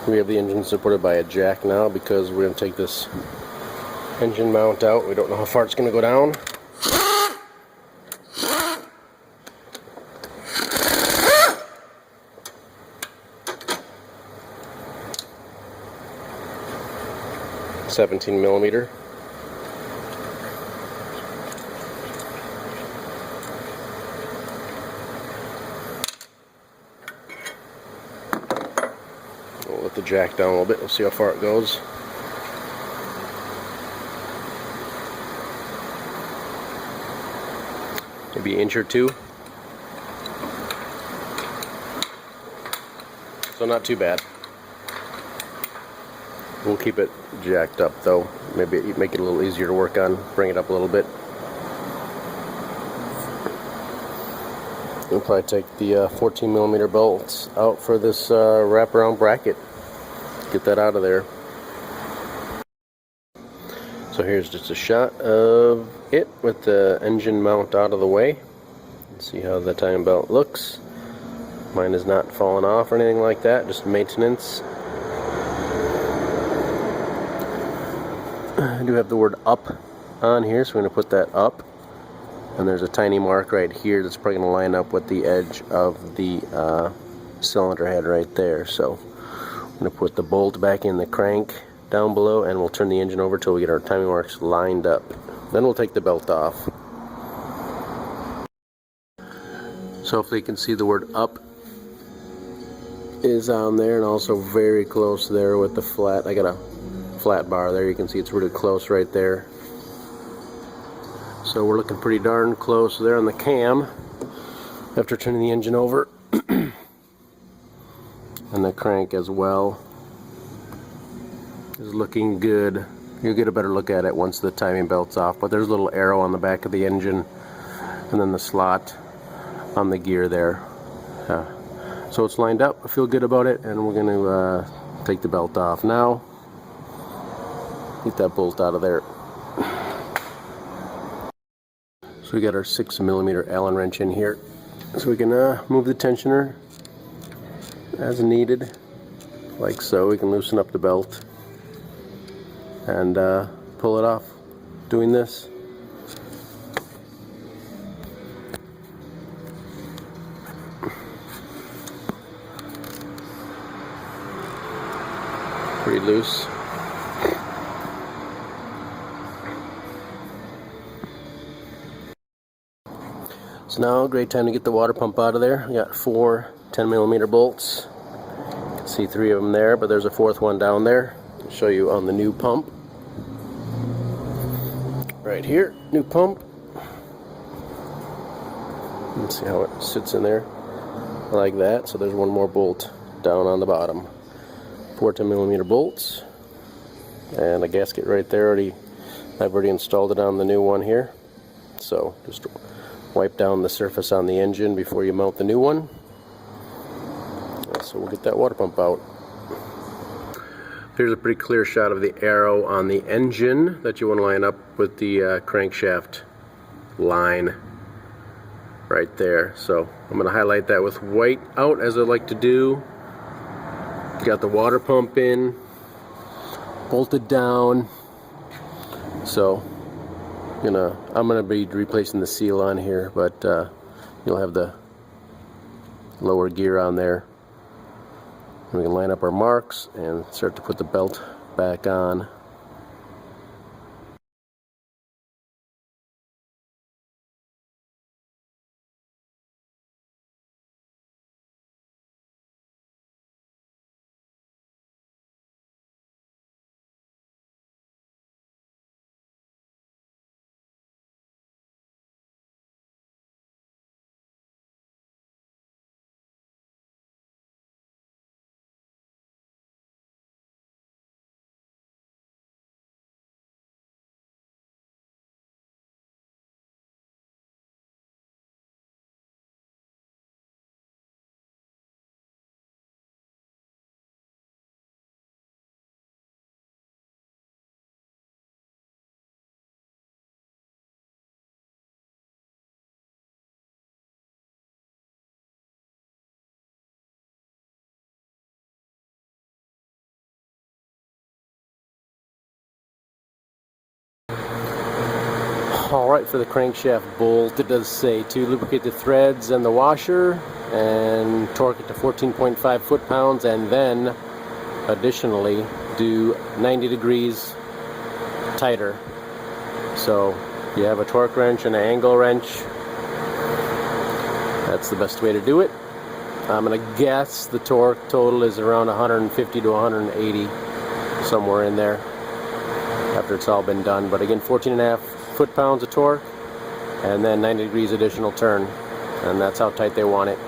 We have the engine supported by a jack now because we're going to take this engine mount out. We don't know how far it's going to go down. $17mm. We'll let the jack down a little bit. We'll see how far it goes. Maybe an inch or two. So not too bad. We'll keep it jacked up though. Maybe make it a little easier to work on. Bring it up a little bit. We'll probably take the 14mm bolts out for this wraparound bracket. Get that out of there. So here's just a shot of it with the engine mount out of the way. Let's see how the timing belt looks. Mine is not falling off or anything like that, just maintenance. I do have the word up on here, so we're going to put that up. And there's a tiny mark right here that's probably going to line up with the edge of the cylinder head right there. So I'm going to put the bolt back in the crank down below, and we'll turn the engine over till we get our timing marks lined up. Then we'll take the belt off. So hopefully you can see the word up is on there, and also very close there with the flat. I got a flat bar there. You can see it's really close right there. So we're looking pretty darn close there on the cam after turning the engine over. And the crank as well is looking good. You'll get a better look at it once the timing belt's off, but there's a little arrow on the back of the engine and then the slot on the gear there. So it's lined up. I feel good about it, and we're going to take the belt off now. Get that bolt out of there. So we got our 6mm Allen wrench in here, so we can move the tensioner as needed, like so. We can loosen up the belt and pull it off doing this. Pretty loose. So now, great time to get the water pump out of there. We got 4 10mm bolts. You can see 3 of them there, but there's a 4th one down there. I'll show you on the new pump. Right here, new pump. Let's see how it sits in there. Like that. So there's one more bolt down on the bottom. 4 10mm bolts. And a gasket right there. I've already installed it on the new one here. So just wipe down the surface on the engine before you mount the new one. So we'll get that water pump out. Here's a pretty clear shot of the arrow on the engine that you want to line up with the crankshaft line right there. So I'm going to highlight that with white out, as I like to do. Got the water pump in, bolted down. So I'm gonna be replacing the seal on here, but you'll have the lower gear on there. We can line up our marks and start to put the belt back on. Alright, for the crankshaft bolt, it does say to lubricate the threads and the washer and torque it to 14.5 foot-pounds, and then additionally do 90 degrees tighter. So you have a torque wrench and an angle wrench. That's the best way to do it. I'm going to guess the torque total is around 150 to 180, somewhere in there, after it's all been done. But again, 14.5 foot-pounds of torque, and then 90 degrees additional turn, and that's how tight they want it.